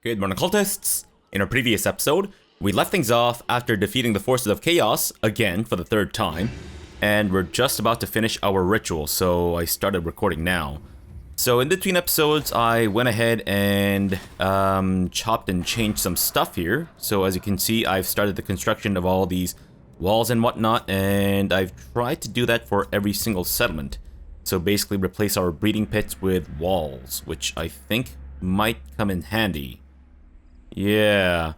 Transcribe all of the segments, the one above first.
Good morning, cultists! In our previous episode, we left things off after defeating the forces of chaos, again for the third time, and we're just about to finish our ritual, so I started recording now. So in between episodes, I went ahead and chopped and changed some stuff here. So as you can see, I've started the construction of all these walls and whatnot, and I've tried to do that for every single settlement. So basically replace our breeding pits with walls, which I think might come in handy. Yeah,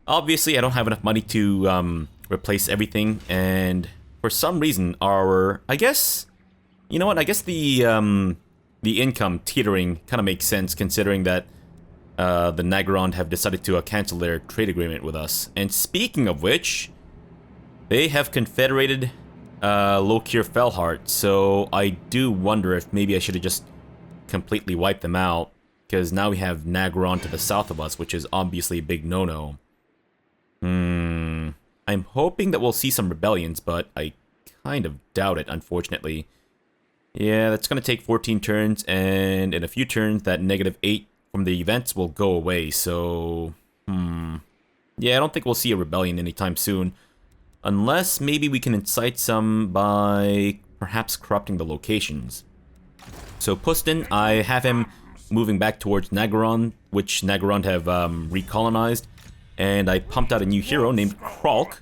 obviously I don't have enough money to replace everything, and for some reason I guess the income teetering kind of makes sense considering that the Naggarond have decided to cancel their trade agreement with us. And speaking of which, they have confederated Lokir Felheart, so I do wonder if maybe I should have just completely wiped them out. Because now we have Naggarond to the south of us, which is obviously a big no-no. I'm hoping that we'll see some rebellions, but I kind of doubt it, unfortunately. Yeah, that's going to take 14 turns, and in a few turns, that -8 from the events will go away, so... Yeah, I don't think we'll see a rebellion anytime soon. Unless maybe we can incite some by perhaps corrupting the locations. So Pustin, I have him moving back towards Naggarond, which Naggarond have recolonized, and I pumped out a new hero named Kralk,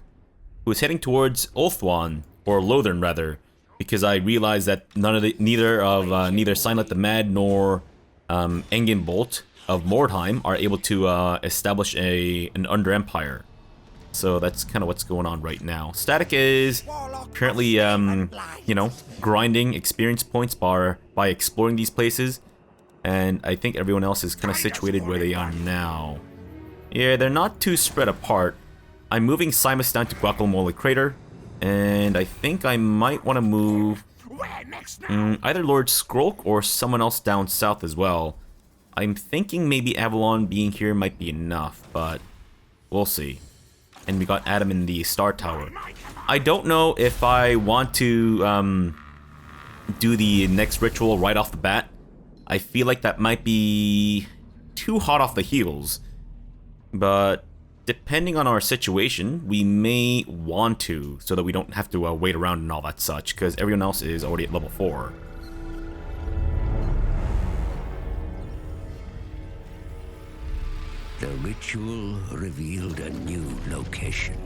who is heading towards Ulthuan, or Lothern rather, because I realized that neither Silent the Mad nor Engenbolt of Mordheim are able to establish an under empire. So that's kind of what's going on right now. Static is currently, grinding experience points by exploring these places. And I think everyone else is kind of situated where they are now. Yeah, they're not too spread apart. I'm moving Simus down to Guacamole Crater. And I think I might want to move either Lord Skrolk or someone else down south as well. I'm thinking maybe Avalon being here might be enough, but we'll see. And we got Adam in the Star Tower. I don't know if I want to do the next ritual right off the bat. I feel like that might be too hot off the heels, but depending on our situation, we may want to, so that we don't have to wait around and all that such, because everyone else is already at level 4. The ritual revealed a new location.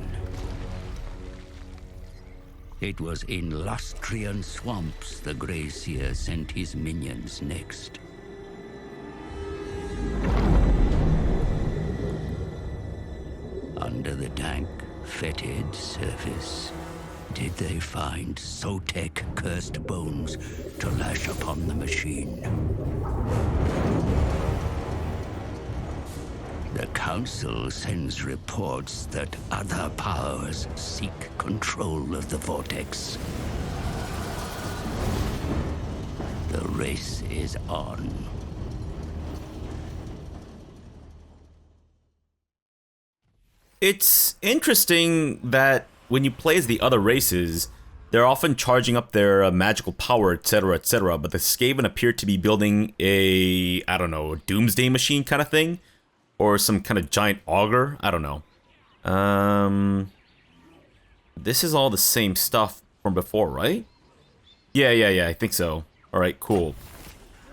It was in Lustrian swamps the Grey Seer sent his minions next. Under the dank, fetid surface, did they find Sotek cursed bones to lash upon the machine? The Council sends reports that other powers seek control of the Vortex. The race is on. It's interesting that when you play as the other races, they're often charging up their magical power, etc., but the Skaven appear to be building a, I don't know, doomsday machine kind of thing. Or some kind of giant auger. I don't know. This is all the same stuff from before, right? Yeah, I think so. Alright, cool.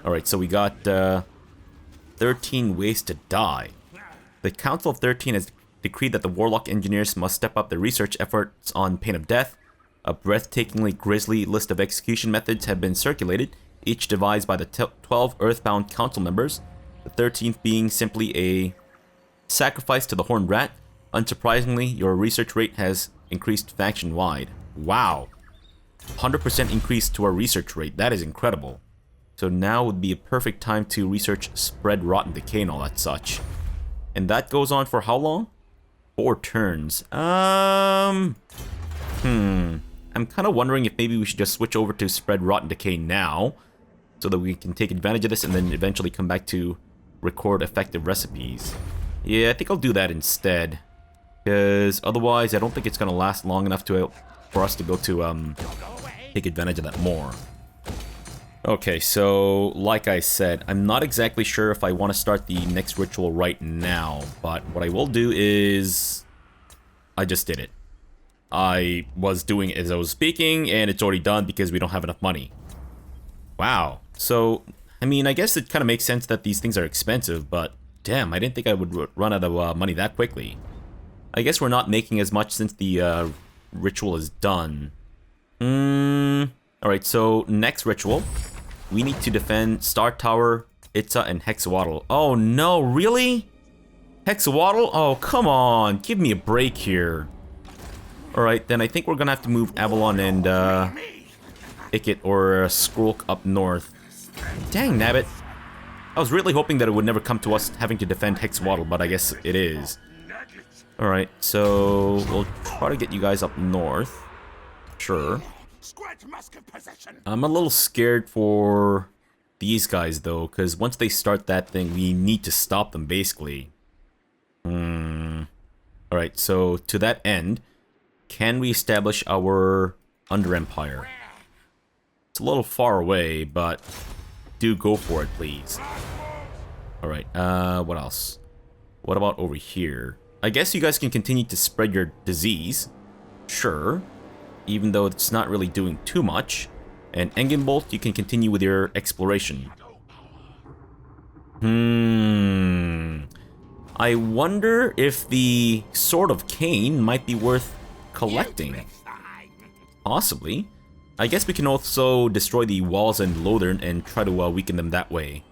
Alright, so we got 13 ways to die. The Council of 13 has decreed that the Warlock engineers must step up their research efforts on pain of death. A breathtakingly grisly list of execution methods have been circulated, each devised by the 12 Earthbound Council members. The 13th being simply a sacrifice to the Horned Rat. Unsurprisingly, your research rate has increased faction-wide. Wow. 100% increase to our research rate. That is incredible. So now would be a perfect time to research spread, rot, and decay and all that such. And that goes on for how long? 4 turns. I'm kind of wondering if maybe we should just switch over to spread, rot, and decay now, so that we can take advantage of this and then eventually come back to record effective recipes. Yeah, I think I'll do that instead, because otherwise I don't think it's going to last long enough for us to be able to take advantage of that more. Okay, so like I said, I'm not exactly sure if I want to start the next ritual right now, but what I will do is I just did it. I was doing it as I was speaking, and it's already done because we don't have enough money. Wow. So, I mean, I guess it kind of makes sense that these things are expensive, but damn, I didn't think I would run out of money that quickly. I guess we're not making as much since the ritual is done. Alright, so next ritual. We need to defend Star Tower, Itza, and Hexawaddle. Oh no, really? Hexawaddle? Oh, come on. Give me a break here. Alright, then I think we're gonna have to move Avalon and Ikit or Skrulk up north. Dang, nabbit. I was really hoping that it would never come to us having to defend Hexawaddle, but I guess it is. Alright, so we'll try to get you guys up north. Sure. I'm a little scared for these guys, though, because once they start that thing, we need to stop them, basically. Alright, so to that end, can we establish our Under-Empire? It's a little far away, but do go for it, please. Alright, what else? What about over here? I guess you guys can continue to spread your disease. Sure. Even though it's not really doing too much. And Engenbolt, you can continue with your exploration. I wonder if the Sword of Cain might be worth collecting. Possibly. I guess we can also destroy the walls and Lothern and try to weaken them that way.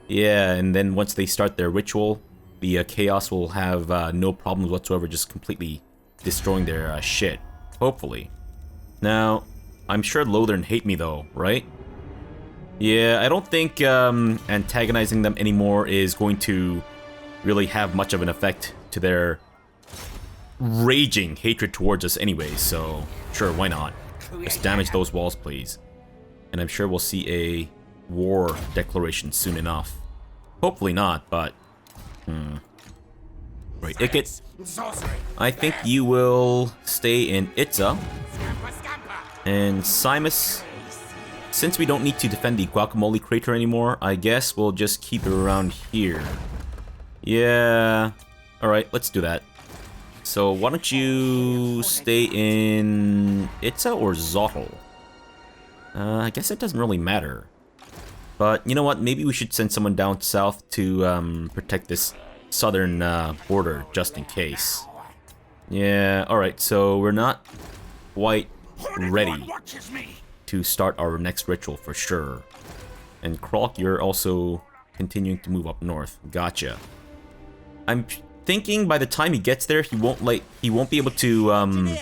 Yeah, and then once they start their ritual, the Chaos will have no problems whatsoever just completely destroying their shit. Hopefully. Now, I'm sure Lothern hate me though, right? Yeah, I don't think antagonizing them anymore is going to really have much of an effect to their raging hatred towards us anyway, so sure, why not? Just damage those walls, please. And I'm sure we'll see a war declaration soon enough. Hopefully not, but... Right, Ikit. I think you will stay in Itza. And Simus, since we don't need to defend the Guacamole Crater anymore, I guess we'll just keep it around here. Yeah. Alright, let's do that. So why don't you stay in Itza or Zottel? I guess it doesn't really matter. But you know what? Maybe we should send someone down south to protect this southern border just in case. Yeah, alright, so we're not quite ready to start our next ritual for sure. And Kralk, you're also continuing to move up north. Gotcha. I'm thinking by the time he gets there, he won't be able to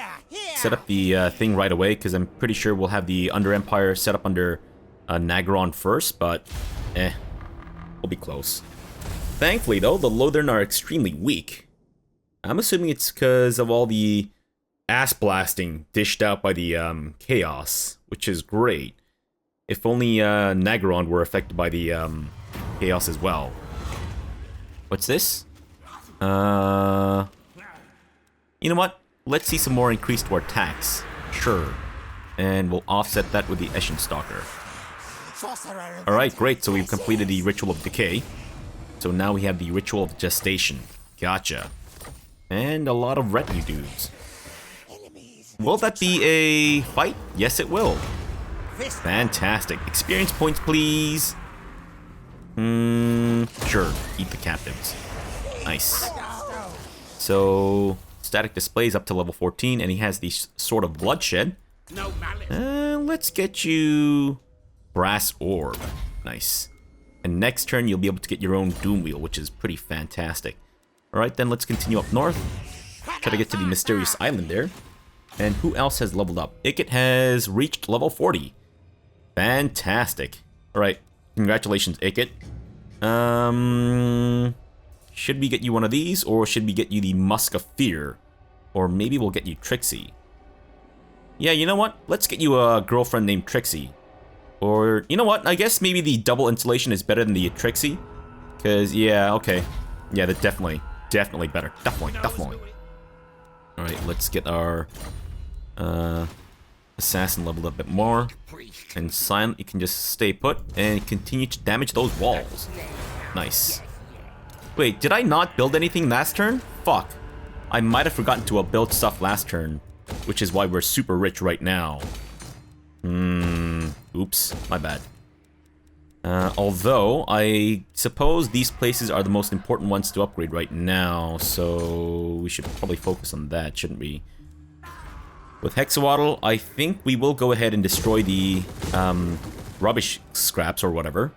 set up the thing right away, because I'm pretty sure we'll have the Under Empire set up under Nagron first, but we'll be close. Thankfully though, the Lothern are extremely weak. I'm assuming it's because of all the ass blasting dished out by the Chaos, which is great. If only Nagron were affected by the Chaos as well. What's this? You know what? Let's see some more increase to our tax. Sure. And we'll offset that with the Eshin Stalker. Alright, great. So we've completed the Ritual of Decay. So now we have the Ritual of Gestation. Gotcha. And a lot of retinue dudes. Will that be a fight? Yes, it will. Fantastic. Experience points, please. Sure. Eat the captives. Nice. So, static displays up to level 14, and he has the Sword of Bloodshed. Let's get you Brass Orb. Nice. And next turn, you'll be able to get your own Doom Wheel, which is pretty fantastic. Alright, then let's continue up north. Try to get to the mysterious island there. And who else has leveled up? Ikit has reached level 40. Fantastic. Alright, congratulations, Ikit. Should we get you one of these, or should we get you the Musk of Fear? Or maybe we'll get you Trixie. Yeah, you know what? Let's get you a girlfriend named Trixie. Or, you know what? I guess maybe the double insulation is better than the Trixie. Because, yeah, okay. Yeah, that's definitely better. Definitely. Alright, let's get our Assassin leveled up a bit more. And Silent, you can just stay put and continue to damage those walls. Nice. Wait, did I not build anything last turn? Fuck. I might have forgotten to build stuff last turn, which is why we're super rich right now. Oops, my bad. Although, I suppose these places are the most important ones to upgrade right now, so we should probably focus on that, shouldn't we? With Hexawaddle, I think we will go ahead and destroy the rubbish scraps or whatever.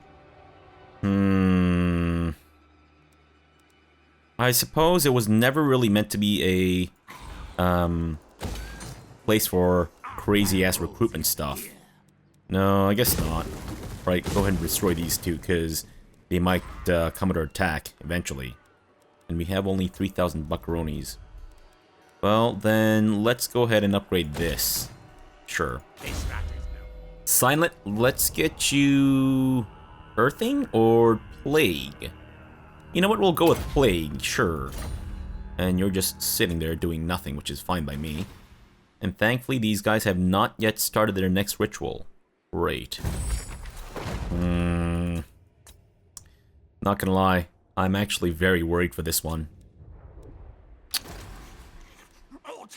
I suppose it was never really meant to be a place for crazy-ass recruitment stuff. No, I guess not. Right, go ahead and destroy these two, because they might come under attack eventually. And we have only 3,000 buckaronis. Well, then let's go ahead and upgrade this. Sure. Silent, let's get you Earthing or Plague? You know what, we'll go with Plague, sure. And you're just sitting there doing nothing, which is fine by me. And thankfully, these guys have not yet started their next ritual. Great. Not gonna lie, I'm actually very worried for this one.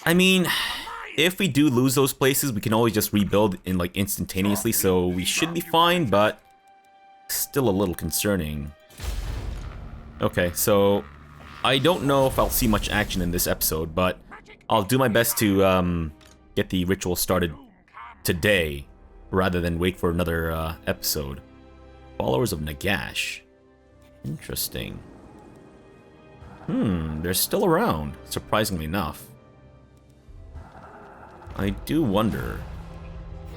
I mean, if we do lose those places, we can always just rebuild in like instantaneously, so we should be fine, but still a little concerning. Okay, so I don't know if I'll see much action in this episode, but I'll do my best to get the ritual started today, rather than wait for another episode. Followers of Nagash. Interesting. They're still around, surprisingly enough. I do wonder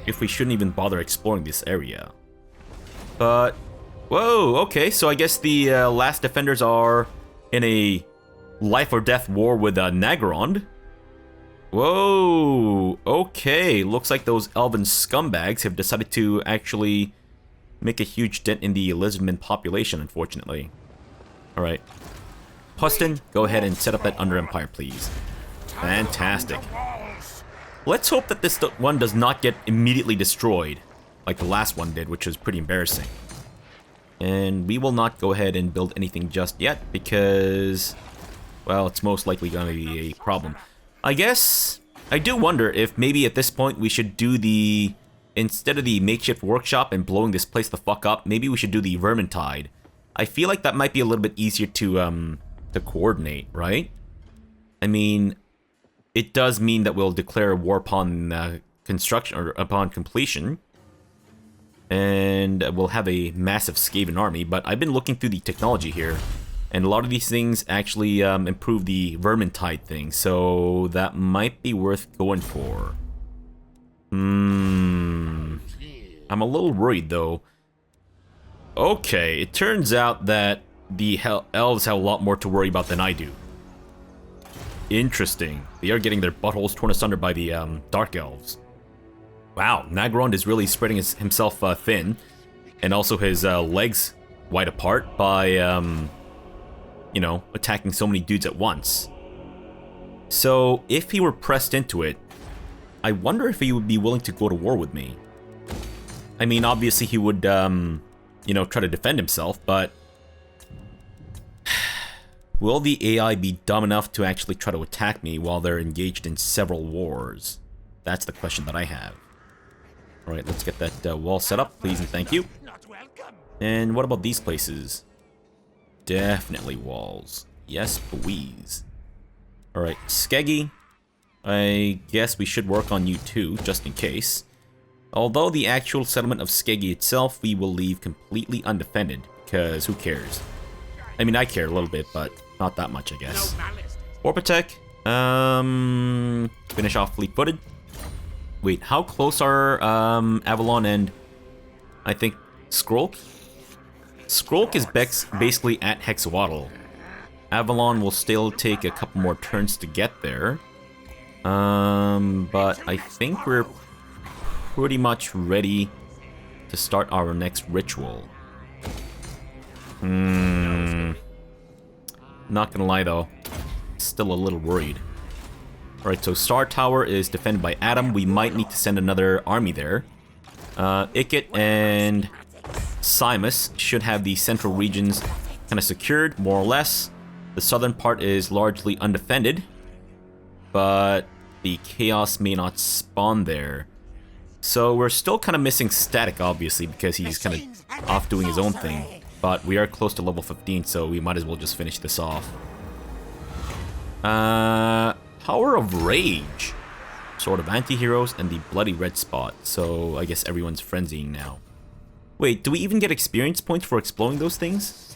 if we shouldn't even bother exploring this area. But, whoa, okay, so I guess the last defenders are in a life or death war with Nagrond. Whoa, okay, looks like those elven scumbags have decided to actually make a huge dent in the lizardman population, unfortunately. Alright. Huston, go ahead and set up that Under Empire, please. Fantastic. Let's hope that this one does not get immediately destroyed, like the last one did, which was pretty embarrassing. And we will not go ahead and build anything just yet, because, well, it's most likely going to be a problem. I guess, I do wonder if maybe at this point we should do the, instead of the makeshift workshop and blowing this place the fuck up, maybe we should do the Vermintide. I feel like that might be a little bit easier to coordinate, right? I mean, it does mean that we'll declare war upon construction, or upon completion. And we'll have a massive Skaven army, but I've been looking through the technology here, and a lot of these things actually improve the Vermintide thing, so that might be worth going for. I'm a little worried, though. Okay, it turns out that the elves have a lot more to worry about than I do. Interesting. They are getting their buttholes torn asunder by the Dark Elves. Wow, Nagrond is really spreading himself thin, and also his legs wide apart by, you know, attacking so many dudes at once. So, if he were pressed into it, I wonder if he would be willing to go to war with me. I mean, obviously he would, you know, try to defend himself, but will the AI be dumb enough to actually try to attack me while they're engaged in several wars? That's the question that I have. Alright, let's get that wall set up, please and thank you. And what about these places? Definitely walls. Yes, please. Alright, Skeggy. I guess we should work on you too, just in case. Although the actual settlement of Skeggy itself, we will leave completely undefended, because who cares? I mean, I care a little bit, but not that much, I guess. Orpitech, finish off fleet-footed. Wait, how close are Avalon and, I think, Skrolk? Skrolk is basically at Hexawaddle. Avalon will still take a couple more turns to get there. But I think we're pretty much ready to start our next ritual. Not gonna lie though, still a little worried. Alright, so Star Tower is defended by Adam. We might need to send another army there. Ikit and Simus should have the central regions kind of secured, more or less. The southern part is largely undefended, but the chaos may not spawn there. So we're still kind of missing Static, obviously, because he's kind of off doing his own thing. But we are close to level 15, so we might as well just finish this off. Power of Rage. Sword of Anti-Heroes and the Bloody Red Spot. So I guess everyone's frenzying now. Wait, do we even get experience points for exploring those things?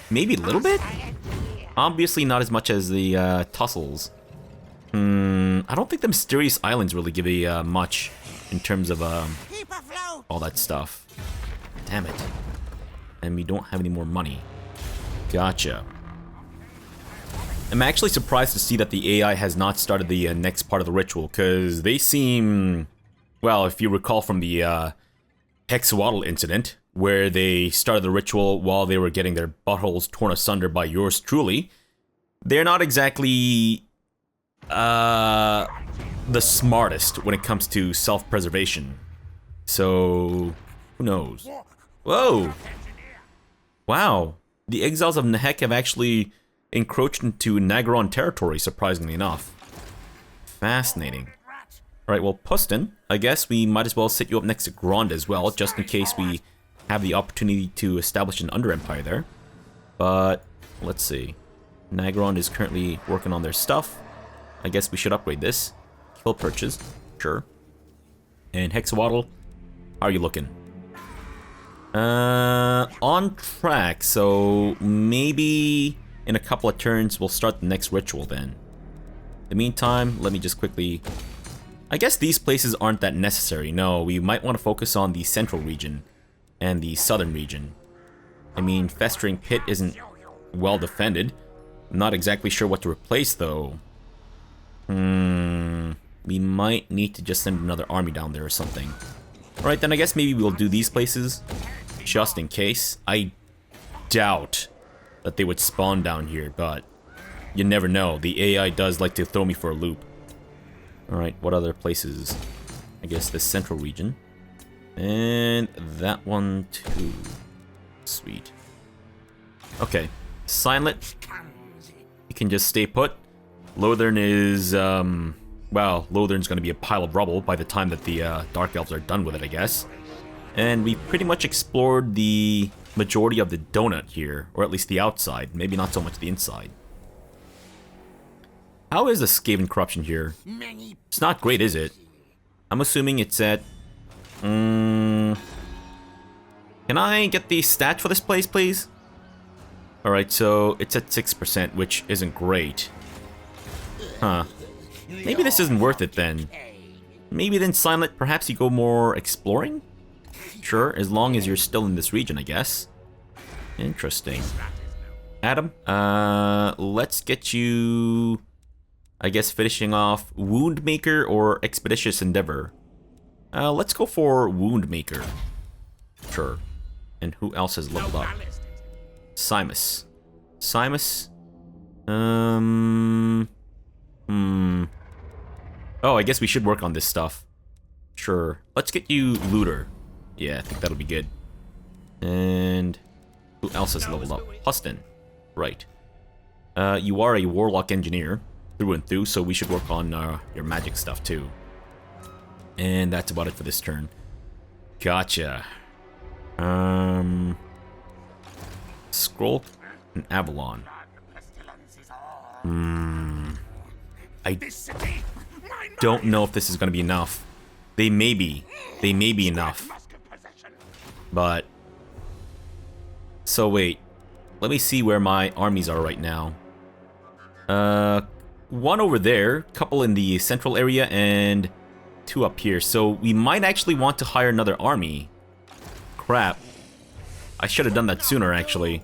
Maybe a little bit? Obviously not as much as the tussles. I don't think the Mysterious Islands really give a much in terms of all that stuff. Damn it. And we don't have any more money. Gotcha. I'm actually surprised to see that the AI has not started the next part of the ritual, because they seem... Well, if you recall from the Hexawaddle incident, where they started the ritual while they were getting their buttholes torn asunder by yours truly, they're not exactly the smartest when it comes to self-preservation. So, who knows? Whoa! Wow, the exiles of Nehek have actually encroached into Nagron territory, surprisingly enough. Fascinating. Alright, well, Pustin, I guess we might as well set you up next to Grond as well, just in case we have the opportunity to establish an under-empire there. But, let's see. Nagron is currently working on their stuff. I guess we should upgrade this. Kill Perches, sure. And Hexawaddle, how are you looking? On track, so maybe in a couple of turns we'll start the next ritual then. In the meantime, let me just quickly... I guess these places aren't that necessary. No, we might want to focus on the central region and the southern region. I mean, Festering Pit isn't well defended. I'm not exactly sure what to replace though. We might need to just send another army down there or something. Alright, then I guess maybe we'll do these places just in case. I doubt that they would spawn down here, but you never know. The AI does like to throw me for a loop. Alright, what other places? I guess the central region. And that one too. Sweet. Okay, Silent. You can just stay put. Lothern is, well, Lothern's gonna be a pile of rubble by the time that the Dark Elves are done with it, I guess. And we pretty much explored the majority of the donut here, or at least the outside, maybe not so much the inside. How is the Skaven corruption here? It's not great, is it? I'm assuming it's at... Can I get the stat for this place, please? Alright, so it's at 6%, which isn't great. Huh. Maybe this isn't worth it then. Maybe then, Silent, perhaps you go more exploring? Sure, as long as you're still in this region, I guess. Interesting. Adam, let's get you... I guess finishing off Woundmaker or Expeditious Endeavor. Let's go for Woundmaker. Sure. And who else has leveled up? Simus. Simus? Oh, I guess we should work on this stuff. Sure. Let's get you Looter. Yeah, I think that'll be good. And who else has leveled up? Huston. Right. You are a Warlock Engineer through and through, so we should work on your magic stuff too. And that's about it for this turn. Gotcha. Scroll and Avalon. I don't know if this is going to be enough. They may be enough. But... So wait. Let me see where my armies are right now. One over there, couple in the central area, and two up here. So we might actually want to hire another army. Crap. I should have done that sooner, actually.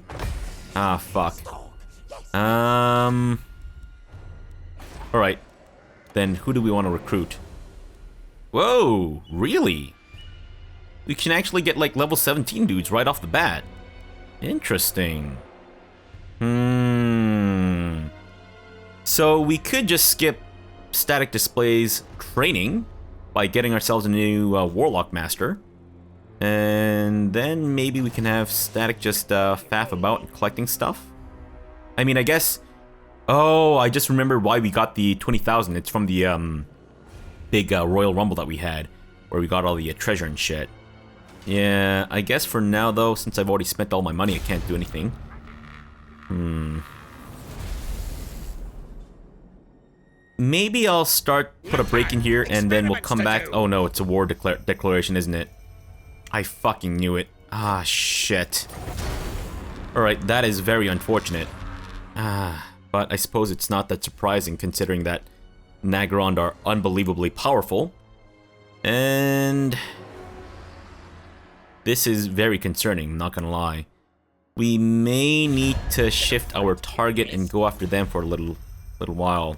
Ah, fuck. Alright. Then who do we want to recruit? Whoa, really? We can actually get like level 17 dudes right off the bat. Interesting. So we could just skip Static displays training by getting ourselves a new Warlock Master. And then maybe we can have Static just faff about and collecting stuff. I mean, I guess... Oh, I just remembered why we got the 20,000. It's from the big Royal Rumble that we had, where we got all the treasure and shit. Yeah, I guess for now, though, since I've already spent all my money, I can't do anything. Maybe I'll put a break in here, and then we'll come back. Oh no, it's a war declaration, isn't it? I fucking knew it. Ah, shit. Alright, that is very unfortunate. But I suppose it's not that surprising, considering that Nagrand are unbelievably powerful. And... this is very concerning, not gonna lie. We may need to shift our target and go after them for a little while.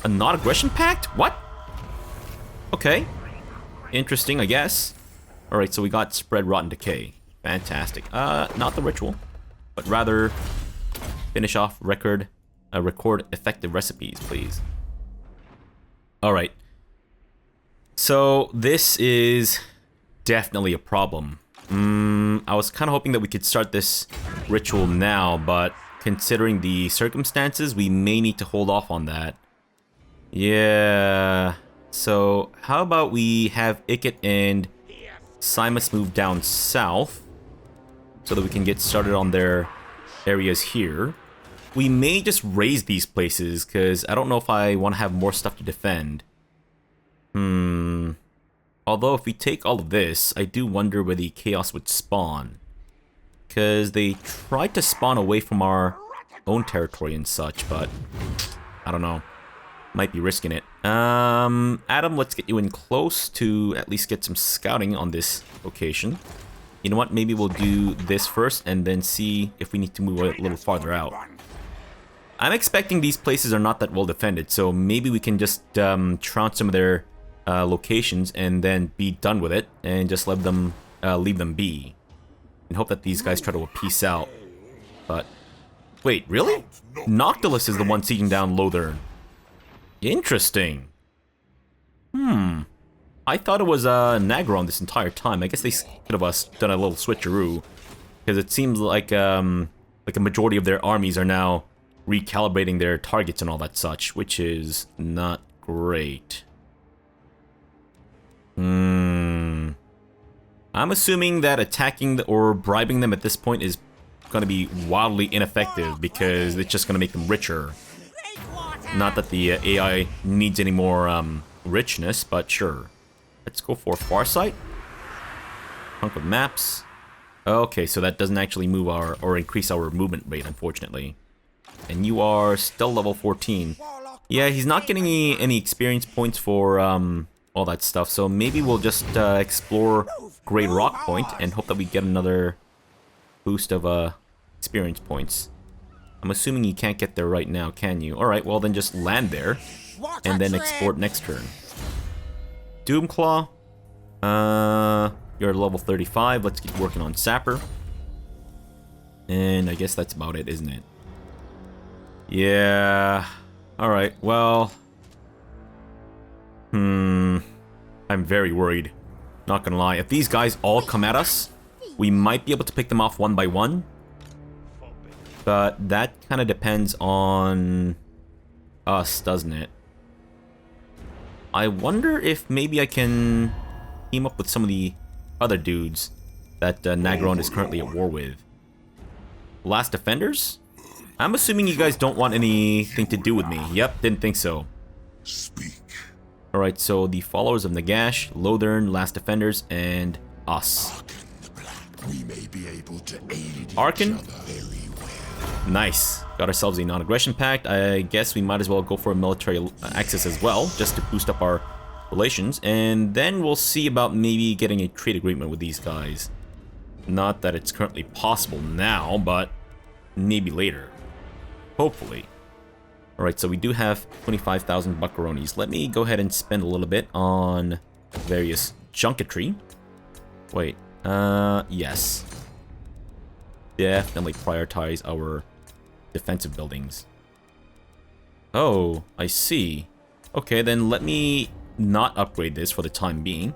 A non-aggression pact? What? Okay. Interesting, I guess. Alright, so we got Spread Rotten Decay. Fantastic. Not the ritual, but rather finish off record effective recipes, please. Alright. So, this is definitely a problem. I was kind of hoping that we could start this ritual now, but considering the circumstances, we may need to hold off on that. Yeah. So, how about we have Ikit and Simus move down south so that we can get started on their areas here. We may just raise these places, because I don't know if I want to have more stuff to defend. Although, if we take all of this, I do wonder where the chaos would spawn. Because they tried to spawn away from our own territory and such, but I don't know. Might be risking it. Adam, let's get you in close to at least get some scouting on this location. You know what? Maybe we'll do this first and then see if we need to move a little farther out. I'm expecting these places are not that well defended, so maybe we can just trounce some of their locations and then be done with it and just let them leave them be. And hope that these guys try to peace out. But wait, really? Noctilus is the one sieging down Lothern. Interesting. I thought it was Nagron this entire time. I guess they could have done a little switcheroo, because it seems like a majority of their armies are now recalibrating their targets and all that such, which is not great. I'm assuming that attacking or bribing them at this point is going to be wildly ineffective, because it's just going to make them richer. Not that the AI needs any more richness, but sure. Let's go for Farsight. Hunk of maps. Okay, so that doesn't actually move or increase our movement rate, unfortunately. And you are still level 14. Yeah, he's not getting any experience points for all that stuff, so maybe we'll just explore Great Rock Point and hope that we get another boost of experience points. I'm assuming you can't get there right now, can you? Alright, well then just land there, and then export next turn. Doomclaw. You're level 35, let's keep working on Sapper. And I guess that's about it, isn't it? Yeah... Alright, well... I'm very worried. Not gonna lie, if these guys all come at us, we might be able to pick them off one by one. But that kind of depends on us, doesn't it? I wonder if maybe I can team up with some of the other dudes that Nagron is currently at war with. Last Defenders? I'm assuming you guys don't want anything to do with me. Yep, didn't think so. Speak. Alright, so the followers of Nagash, Lothern, Last Defenders, and us. We may be able to aid Arkan? each other. Nice. Got ourselves a non-aggression pact. I guess we might as well go for a military access as well, just to boost up our relations. And then we'll see about maybe getting a trade agreement with these guys. Not that it's currently possible now, but maybe later. Hopefully. Alright, so we do have 25,000 buckaronis. Let me go ahead and spend a little bit on various junketry. Wait, yes. Definitely prioritize our defensive buildings. Oh, I see. Okay, then let me not upgrade this for the time being,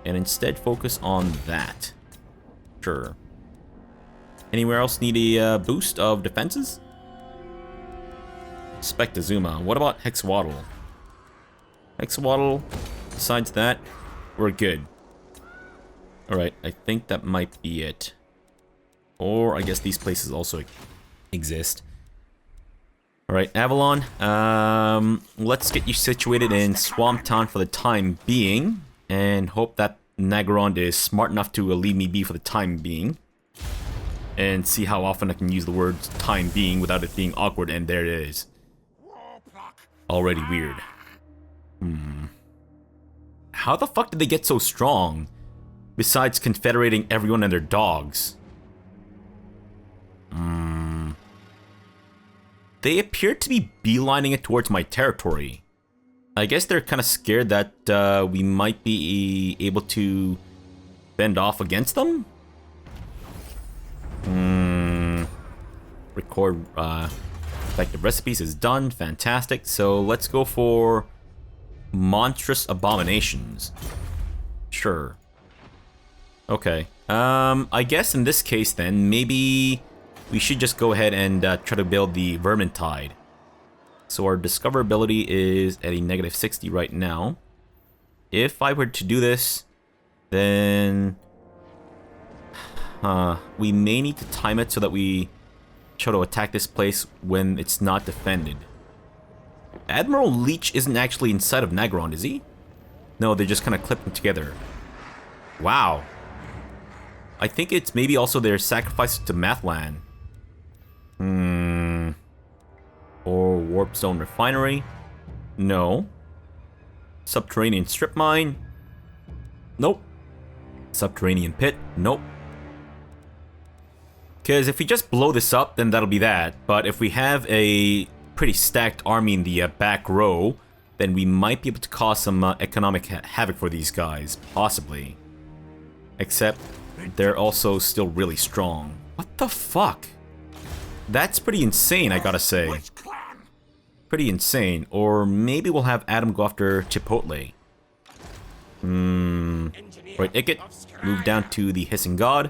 and instead focus on that. Sure. Anywhere else need a boost of defenses? Spectazuma. What about Hexwaddle? Hexwaddle, besides that, we're good. Alright, I think that might be it. Or I guess these places also exist. Alright, Avalon, let's get you situated in Swamp Town for the time being, and hope that Nagarond is smart enough to leave me be for the time being. And see how often I can use the word time being without it being awkward, and there it is. Already weird. How the fuck did they get so strong? Besides confederating everyone and their dogs. They appear to be beelining it towards my territory. I guess they're kind of scared that we might be able to fend off against them? Record effective recipes is done. Fantastic. So let's go for monstrous abominations. Sure. Okay. I guess in this case then, maybe we should just go ahead and try to build the Vermintide. So our discoverability is at a -60 right now. If I were to do this, then we may need to time it so that we try to attack this place when it's not defended. Admiral Leech isn't actually inside of Nagarond, is he? No, they're just kind of clipping together. Wow. I think it's maybe also their sacrifice to Mathlan. Or Warp Zone Refinery? No. Subterranean Strip Mine? Nope. Subterranean Pit? Nope. Because if we just blow this up, then that'll be that. But if we have a pretty stacked army in the back row, then we might be able to cause some economic havoc for these guys. Possibly. Except, they're also still really strong. What the fuck? That's pretty insane, I gotta say. Pretty insane. Or maybe we'll have Adam go after Chipotle. Right, Ikit, move down to the Hissing God.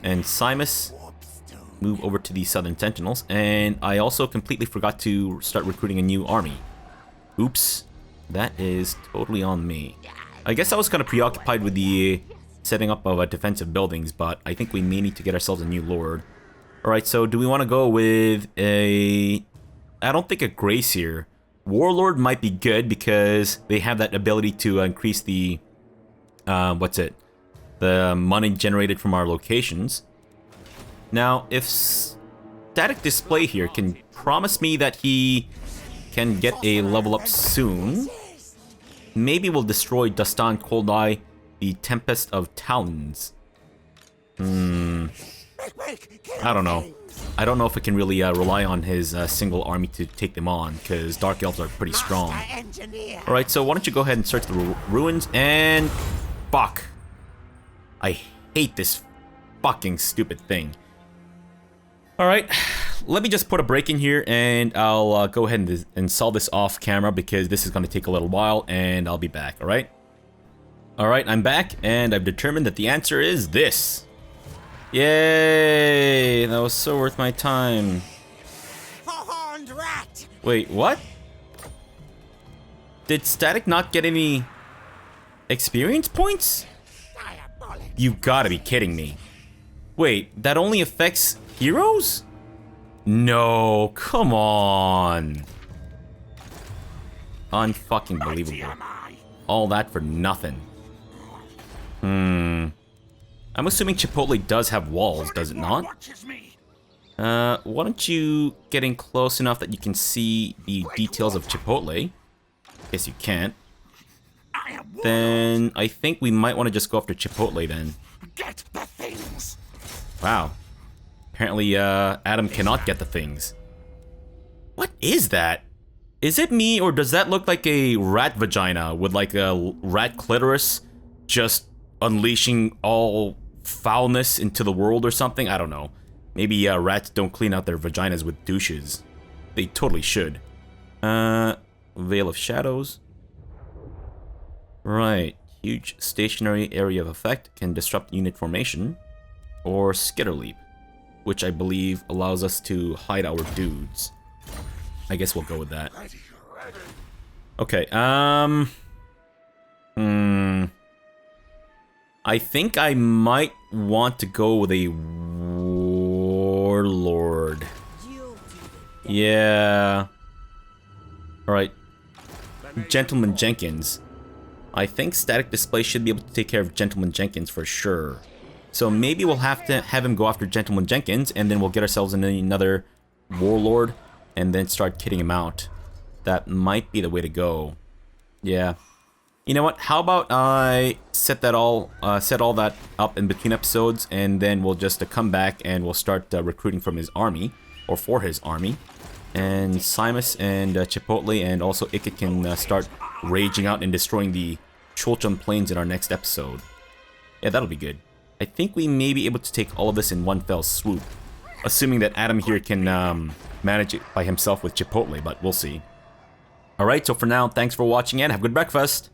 And Simus, move over to the Southern Sentinels. And I also completely forgot to start recruiting a new army. Oops. That is totally on me. I guess I was kind of preoccupied with the setting up of defensive buildings, but I think we may need to get ourselves a new lord. Alright, so do we want to go with a... I don't think a Grace here. Warlord might be good because they have that ability to increase the... the money generated from our locations. Now, if Static Display here can promise me that he can get a level up soon, maybe we'll destroy Dastan Coldeye, the Tempest of Talons. I don't know. I don't know if I can really rely on his single army to take them on, because Dark Elves are pretty strong. Alright, so why don't you go ahead and search the ruins, and... Fuck. I hate this fucking stupid thing. Alright, let me just put a break in here, and I'll go ahead and install this off camera, because this is going to take a little while, and I'll be back, alright? Alright, I'm back, and I've determined that the answer is this. Yay! That was so worth my time. Horned rat! Wait, what? Did Static not get any experience points? Diabolic. You gotta be kidding me. Wait, that only affects heroes? No, come on. Unfucking believable. All that for nothing. I'm assuming Chipotle does have walls, does it not? Why don't you get in close enough that you can see the details of Chipotle? Guess you can't. Then I think we might want to just go after Chipotle then. Get the things. Wow. Apparently, Adam cannot get the things. What is that? Is it me, or does that look like a rat vagina with like a rat clitoris just unleashing all foulness into the world or something? I don't know. Maybe rats don't clean out their vaginas with douches. They totally should. Let Veil of Shadows. Right. Huge stationary area of effect can disrupt unit formation. Or Skitter Leap, which I believe allows us to hide our dudes. I guess we'll go with that. Okay, I think I might want to go with a Warlord. Yeah. Alright. Gentleman Jenkins. I think Static Display should be able to take care of Gentleman Jenkins for sure. So maybe we'll have to have him go after Gentleman Jenkins, and then we'll get ourselves another Warlord, and then start kitting him out. That might be the way to go. Yeah. You know what? How about I set all that up in between episodes, and then we'll just come back and we'll start recruiting from his army, or for his army. And Simus and Chipotle and also Ikit can start raging out and destroying the Cholcham Plains in our next episode. Yeah, that'll be good. I think we may be able to take all of this in one fell swoop. Assuming that Adam here can manage it by himself with Chipotle, but we'll see. Alright, so for now, thanks for watching and have a good breakfast!